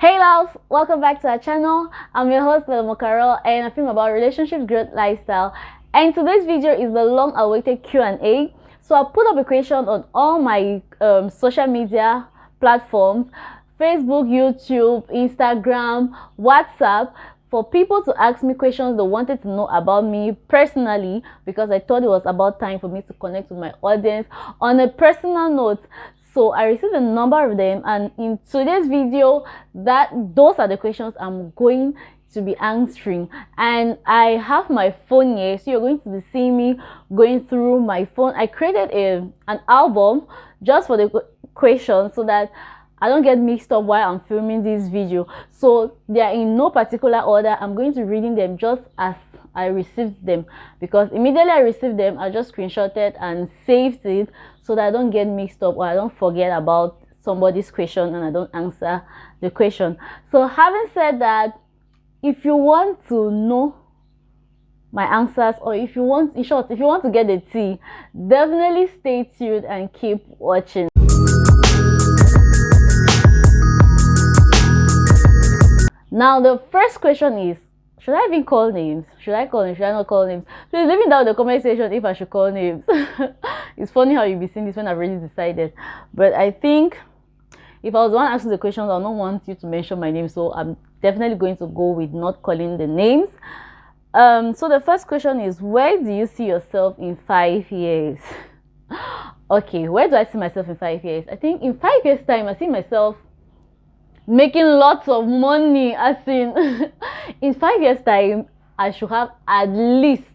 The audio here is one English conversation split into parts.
Hey loves, welcome back to our channel. I'm your host Elomo and I film about relationships, growth, lifestyle. And today's video is the long-awaited Q&A. So I put up a question on all my social media platforms: Facebook, YouTube, Instagram, WhatsApp, for people to ask me questions they wanted to know about me personally, because I thought it was about time for me to connect with my audience on a personal note. So I received a number of them, and in today's video, those are the questions I'm going to be answering. And I have my phone here, so you're going to be seeing me going through my phone. I created an album just for the questions so that I don't get mixed up while I'm filming this video. So they are in no particular order. I'm going to reading them just as I received them, because immediately I received them, I just screenshotted and saved it so that I don't get mixed up or I don't forget about somebody's question and I don't answer the question. So having said that, if you want to know my answers, or if you want, in short, if you want to get the tea, definitely stay tuned and keep watching. Now the first question is, should I even call names? Should I call names? Should I not call names? Please leave it down in the comment section if I should call names. It's funny how you'll be seeing this when I've already decided. But I think if I was the one asking the questions, I'll not want you to mention my name. So I'm definitely going to go with not calling the names. So the first question is, where do you see yourself in 5 years? Okay, where do I see myself in 5 years? I think in 5 years' time, I see myself making lots of money. As in 5 years time, I should have at least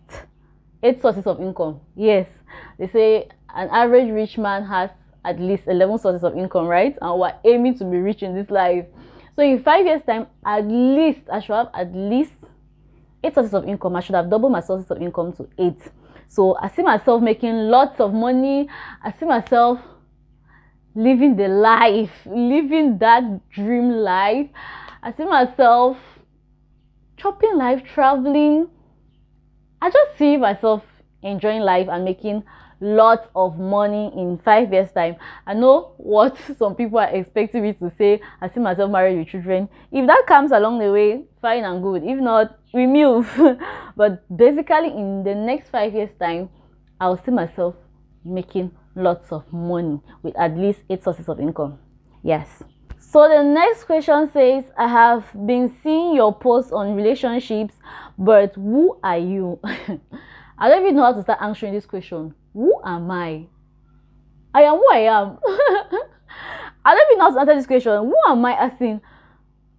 8 sources of income. Yes, they say an average rich man has at least 11 sources of income, right? And we're aiming to be rich in this life. So in 5 years time, at least I should have at least 8 sources of income. I should have doubled my sources of income to 8. So I see myself making lots of money. I see myself living the life, living that dream life. I see myself chopping life, traveling. I just see myself enjoying life and making lots of money in 5 years time. I know what some people are expecting me to say. I see myself married with children. If that comes along the way, fine and good. If not, we move. But basically in the next 5 years time, I'll see myself making lots of money with at least 8 sources of income. Yes. So the next question says, I have been seeing your posts on relationships, but who are you? I don't even know how to start answering this question. Who am I? I am who I am. I don't even know how to answer this question. Who am I? Asking,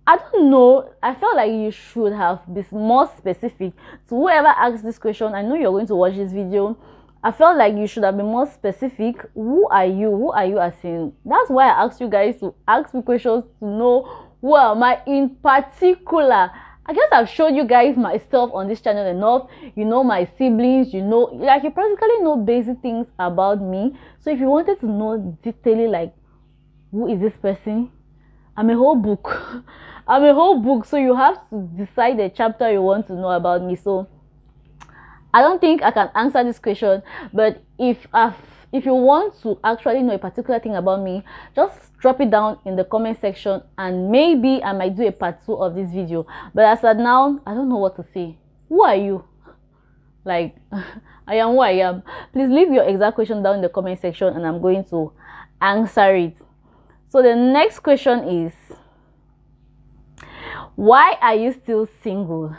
I don't know. I felt like you should have been more specific. To whoever asked this question, I know you're going to watch this video. I felt like you should have been more specific. Who are you? Who are you asking? That's why I asked you guys to ask me questions to know who am I in particular. I guess I've showed you guys myself on this channel enough. You know my siblings, you know, like you practically know basic things about me. So if you wanted to know detailing, like, who is this person? I'm a whole book. I'm a whole book. So you have to decide the chapter you want to know about me. So I don't think I can answer this question, but if you want to actually know a particular thing about me, just drop it down in the comment section and maybe I might do a part 2 of this video. But as of now, I don't know what to say. Who are you? Like, I am who I am. Please leave your exact question down in the comment section and I'm going to answer it. So the next question is, why are you still single?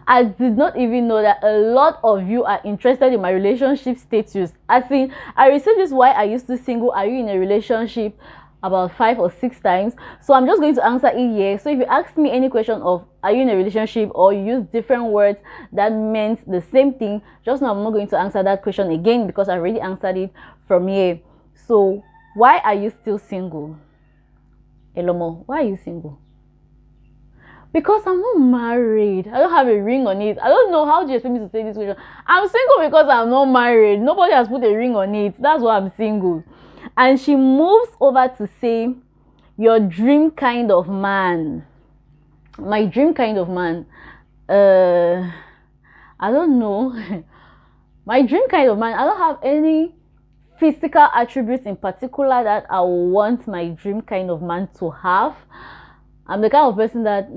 I did not even know that a lot of you are interested in my relationship status. As in, I received this, why are you still single? Are you in a relationship? About 5 or 6 times. So I'm just going to answer it here. So if you ask me any question of, are you in a relationship, or you use different words that meant the same thing, just know I'm not going to answer that question again because I already answered it from here. So why are you still single? Elomo, why are you single? Because I'm not married. I don't have a ring on it. I don't know, how do you expect me to say this question? I'm single because I'm not married. Nobody has put a ring on it. That's why I'm single. And she moves over to say, your dream kind of man. My dream kind of man. I don't know. My dream kind of man. I don't have any physical attributes in particular that I want my dream kind of man to have. I'm the kind of person that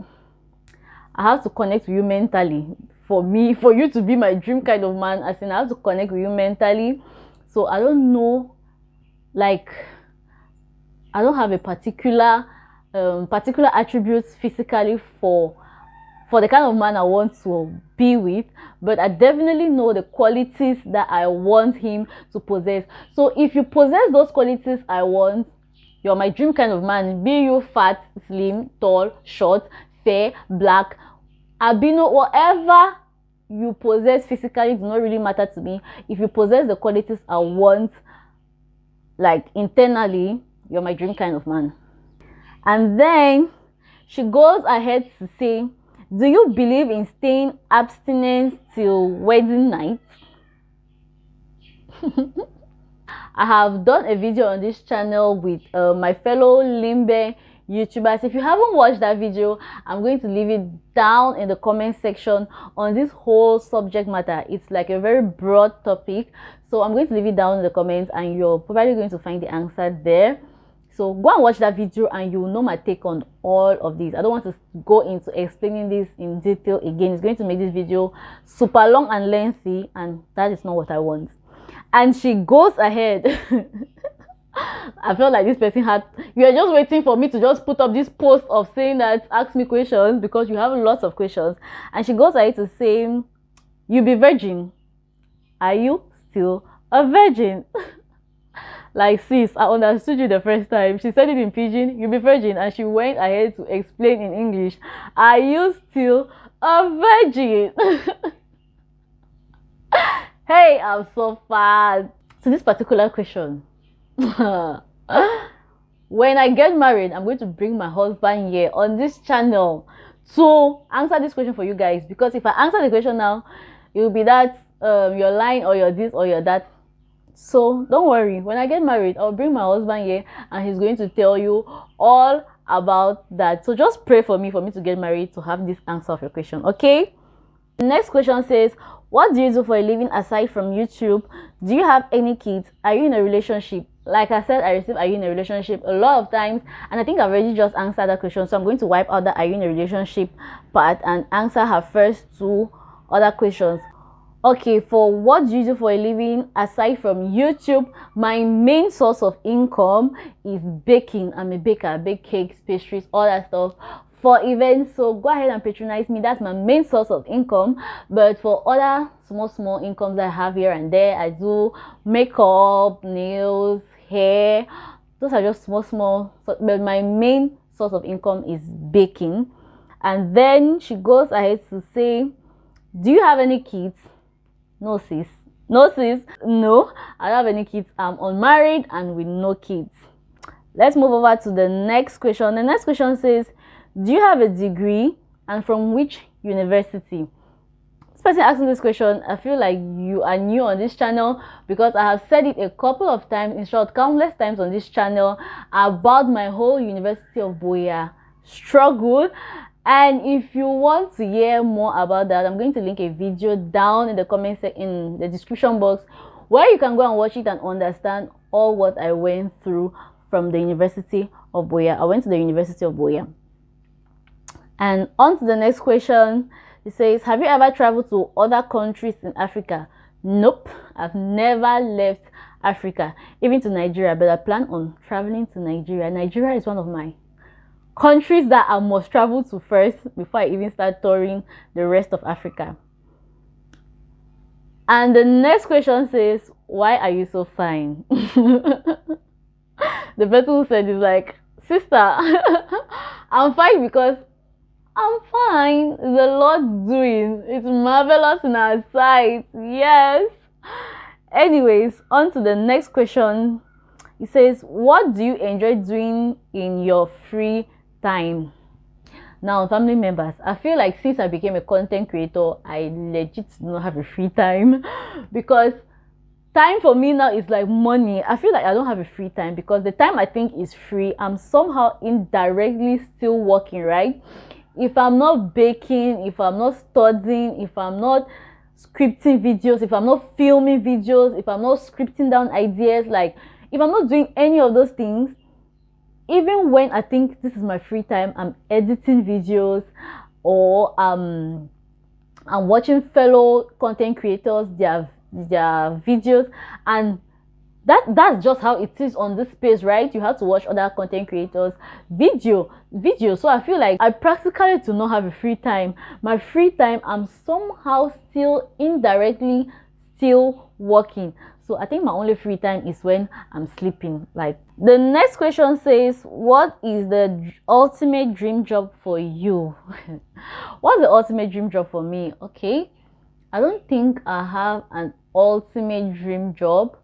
I have to connect with you mentally. For you to be my dream kind of man, as in I have to connect with you mentally. So I don't know, like, I don't have a particular attributes physically for the kind of man I want to be with, but I definitely know the qualities that I want him to possess. So if you possess those qualities I want, you're my dream kind of man. Be you fat, slim, tall, short, fair, black, albino, whatever you possess physically does not really matter to me. If you possess the qualities I want, like internally, you're my dream kind of man. And then she goes ahead to say, do you believe in staying abstinent till wedding night? I have done a video on this channel with my fellow Limbe YouTubers. If you haven't watched that video, I'm going to leave it down in the comment section on this whole subject matter. It's like a very broad topic, so I'm going to leave it down in the comments and you're probably going to find the answer there. So go and watch that video and you'll know my take on all of these. I don't want to go into explaining this in detail again. It's going to make this video super long and lengthy, and that is not what I want. And she goes ahead. I felt like this person you are just waiting for me to just put up this post of saying that ask me questions, because you have lots of questions. And she goes ahead to say, you be virgin. Are you still a virgin? Like, sis, I understood you the first time. She said it in pidgin, you be virgin, and she went ahead to explain in English, are you still a virgin? Hey, I'm so fast. So this particular question, when I get married, I'm going to bring my husband here on this channel to answer this question for you guys, because if I answer the question now, it will be that you're lying or you're this or you're that. So don't worry, when I get married, I'll bring my husband here and he's going to tell you all about that. So just pray for me to get married to have this answer of your question, okay? The next question says, what do you do for a living aside from YouTube? Do you have any kids? Are you in a relationship? Like I said, I received are you in a relationship a lot of times, and I think I've already just answered that question. So I'm going to wipe out the are you in a relationship part and answer her first two other questions. Okay, for what do you do for a living aside from YouTube? My main source of income is baking. I'm a baker. I bake cakes, pastries, all that stuff for events. So go ahead and patronize me. That's my main source of income. But for other small incomes I have here and there, I do makeup, nails, hair. Those are just small. But my main source of income is baking. And then she goes ahead to say, do you have any kids? No, sis. No, sis. No, I don't have any kids. I'm unmarried and with no kids. Let's move over to the next question. The next question says, do you have a degree and from which university? This person asking this question, I feel like you are new on this channel, because I have said it a couple of times, in short, countless times on this channel, about my whole University of Boya struggle. And if you want to hear more about that, I'm going to link a video down in the comment section, in the description box, where you can go and watch it and understand all what I went through from the University of Boya. I went to the University of Boya. And on to the next question. It says, have you ever traveled to other countries in Africa? Nope, I've never left Africa, even to Nigeria, but I plan on traveling to Nigeria. Nigeria is one of my countries that I must travel to first before I even start touring the rest of Africa. And the next question says, why are you so fine? The person who said is like, sister, I'm fine because I'm fine. The Lord's doing. It's marvelous in our sight. Yes. Anyways, on to the next question. It says, what do you enjoy doing in your free time? Now, family members, I feel like since I became a content creator, I legit do not have a free time, because time for me now is like money. I feel like I don't have a free time, because the time I think is free, I'm somehow indirectly still working, right? If I'm not baking, if I'm not studying, if I'm not scripting videos, if I'm not filming videos, if I'm not scripting down ideas, like if I'm not doing any of those things, even when I think this is my free time, I'm editing videos, or I'm watching fellow content creators their videos, and that's just how it is on this space, right? You have to watch other content creators video. So I feel like I practically do not have a free time. My free time, I'm somehow still indirectly still working. So I think my only free time is when I'm sleeping. Like, the next question says, what is the ultimate dream job for you? What's the ultimate dream job for me? Okay, I don't think I have an ultimate dream job.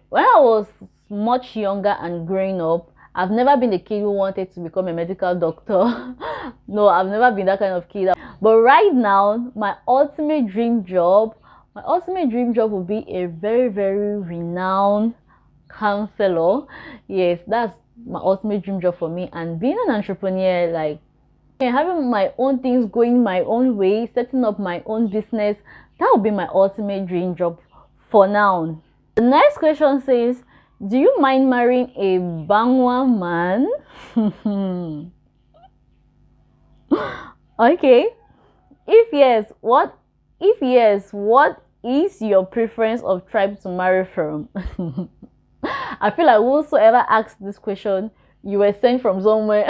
When I was much younger and growing up, I've never been the kid who wanted to become a medical doctor. No, I've never been that kind of kid. But right now, my ultimate dream job would be a very, very renowned counselor. Yes, that's my ultimate dream job for me. And being an entrepreneur, like having my own things going my own way, setting up my own business, that would be my ultimate dream job for now. The next question says, do you mind marrying a Bangla man? Okay. If yes, what is your preference of tribe to marry from? I feel like whosoever asked this question, you were sent from somewhere.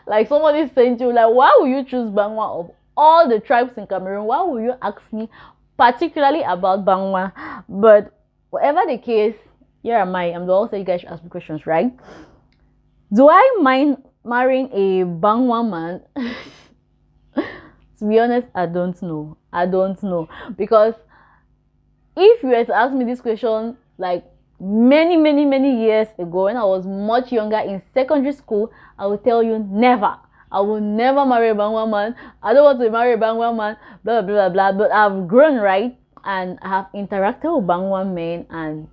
Like somebody sent you, like, why will you choose Bangla of all the tribes in Cameroon? Why will you ask me particularly about Bangla? But whatever the case, here am I. I'm the one who said you guys should ask me questions, right? Do I mind marrying a Bangla man? To be honest, I don't know. Because if you were to ask me this question like many years ago, when I was much younger in secondary school, I would tell you never. I will never marry a Bangla man. I don't want to marry a Bangla man, blah blah blah. But I've grown, right? And I have interacted with Bangla men, and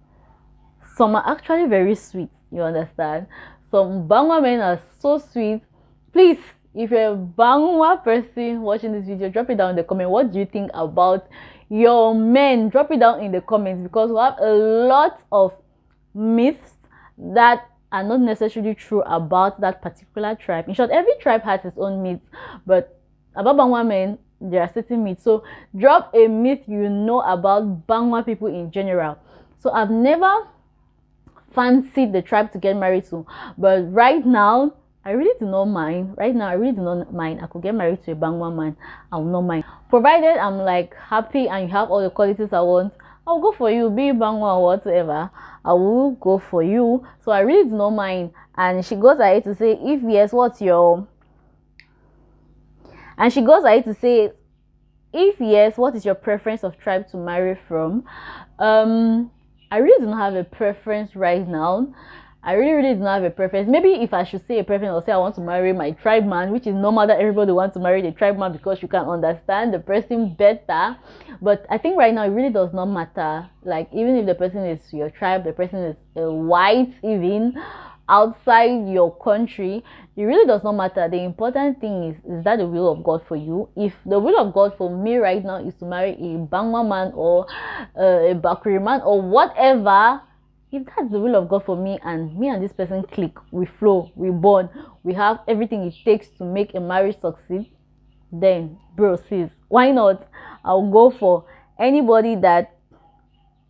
some are actually very sweet. You understand? Some Bangla men are so sweet. Please, if you're a Bangla person watching this video, drop it down in the comment. What do you think about your men? Drop it down in the comments, because we have a lot of myths that are not necessarily true about that particular tribe. In short, every tribe has its own myths, but about Bangla men, there are certain myths. So drop a myth you know about Bangla people in general. So I've never fancied the tribe to get married to, but right now I really do not mind. I could get married to a Bangla man. I will not mind, provided I'm like happy and you have all the qualities I want. I'll go for you, be Bangla or whatever. I will go for you. So I really do not mind. And she goes ahead to say, if yes, what's your and she goes ahead to say, if yes, what is your preference of tribe to marry from? I really don't have a preference right now. I really do not have a preference. Maybe if I should say a preference, I'll say I want to marry my tribe man, which is normal that everybody wants to marry the tribe man because you can understand the person better. But I think right now it really does not matter. Like, even if the person is your tribe, the person is white, even outside your country, it really does not matter. The important thing is that the will of God for you. If the will of God for me right now is to marry a Bangla man or a Bakri man or whatever, if that's the will of God for me and this person click, we flow, we bond, we have everything it takes to make a marriage succeed, then bro, sis, why not? I'll go for anybody that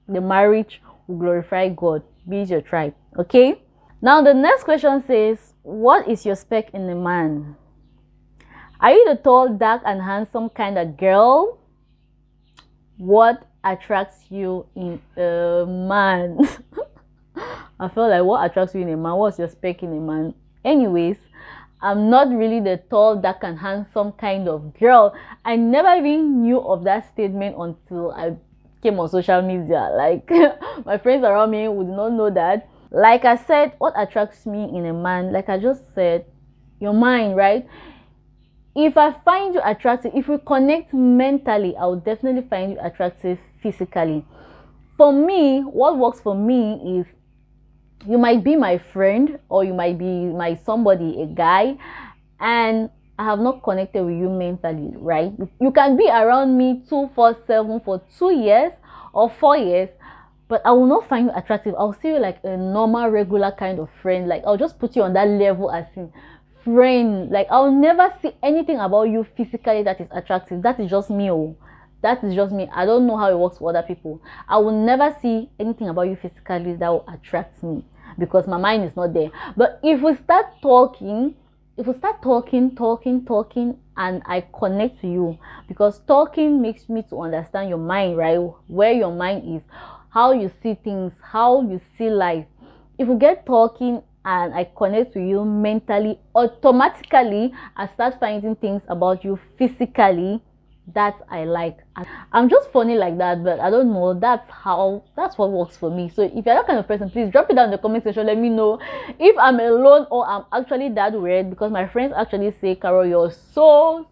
the marriage will glorify God, be it your tribe. Okay, now the next question says, what is your spec in a man? Are you the tall, dark and handsome kind of girl? What attracts you in a man? I feel like, what attracts you in a man? What's your spec in a man? Anyways, I'm not really the tall, dark and handsome kind of girl. I never even knew of that statement until I came on social media. Like, my friends around me would not know that. Like I said, what attracts me in a man, like I just said, your mind, right? If I find you attractive, if we connect mentally, I will definitely find you attractive physically. For me, what works for me is, you might be my friend or you might be my somebody, a guy, and I have not connected with you mentally, right? You can be around me 247 for 2 years or 4 years, but I will not find you attractive. I'll see you like a normal, regular kind of friend. Like, I'll just put you on that level as in friend. Like, I'll never see anything about you physically that is attractive. That is just me. Oh, that is just me. I don't know how it works for other people. I will never see anything about you physically that will attract me, because my mind is not there. But if we start talking, and I connect to you, because talking makes me to understand your mind, right? Where your mind is, how you see things, how you see life. If we get talking and I connect to you mentally, automatically I start finding things about you physically that I like. I'm just funny like that, but I don't know. That's what works for me. So if you're that kind of person, please drop it down in the comment section. Let me know if I'm alone or I'm actually that weird, because my friends actually say, Carol, you're so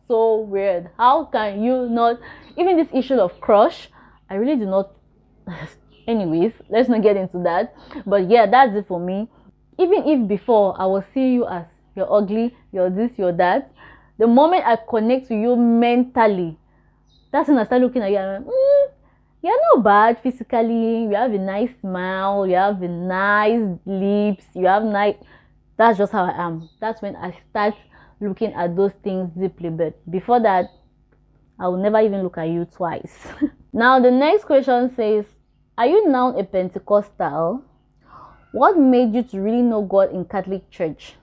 weird. How can you not? Even this issue of crush, I really do not. Anyways, let's not get into that. But yeah, that's it for me. Even if before I will see you as you're ugly, you're this, you're that, the moment I connect to you mentally, that's when I start looking at you and you're not bad physically. You have a nice smile. You have a nice lips. You have nice. That's just how I am. That's when I start looking at those things deeply. But before that, I will never even look at you twice. Now, the next question says, are you now a Pentecostal? What made you to really know God in Catholic Church?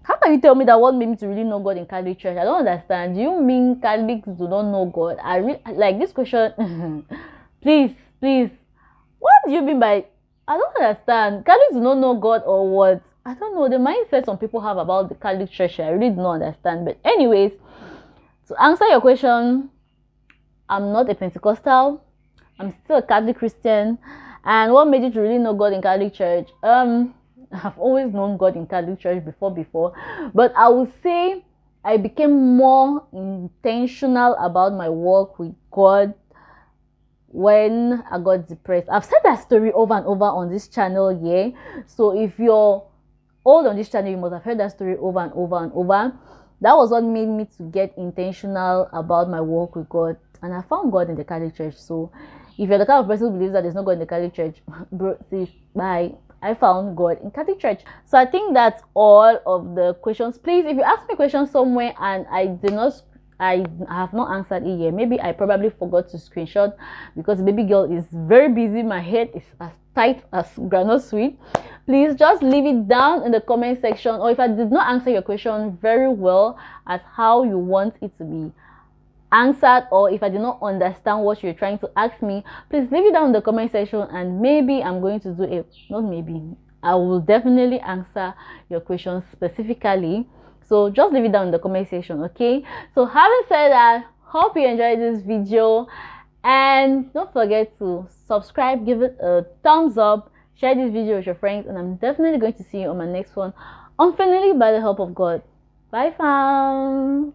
How can you tell me that what made me to really know God in Catholic Church? I don't understand. Do you mean Catholics do not know God? I really like this question. Please. What do you mean by, I don't understand. Catholics do not know God or what? I don't know. The mindset some people have about the Catholic Church, I really do not understand. But anyways, to answer your question, I'm not a Pentecostal. I'm still a Catholic Christian. And what made you to really know God in Catholic Church? I've always known God in Catholic Church before, but I would say I became more intentional about my work with God when I got depressed. I've said that story over and over on this channel, yeah. So if you're old on this channel, you must have heard that story over and over. That was what made me to get intentional about my work with God, and I found God in the Catholic Church. So if you're the kind of person who believes that there's no God in the Catholic Church, bro, sis, bye. I found God in Catholic Church. So I think that's all of the questions. Please, if you ask me a question somewhere and I have not answered it yet, maybe I probably forgot to screenshot, because the baby girl is very busy. My head is as tight as granite sweet. Please just leave it down in the comment section, or if I did not answer your question very well as how you want it to be answered, or if I did not understand what you're trying to ask me, please leave it down in the comment section, and maybe I'm going to do it. Not maybe, I will definitely answer your questions specifically. So just leave it down in the comment section, okay? So having said that, hope you enjoyed this video, and don't forget to subscribe, give it a thumbs up, share this video with your friends, and I'm definitely going to see you on my next one, unfinally, by the help of God. Bye fam.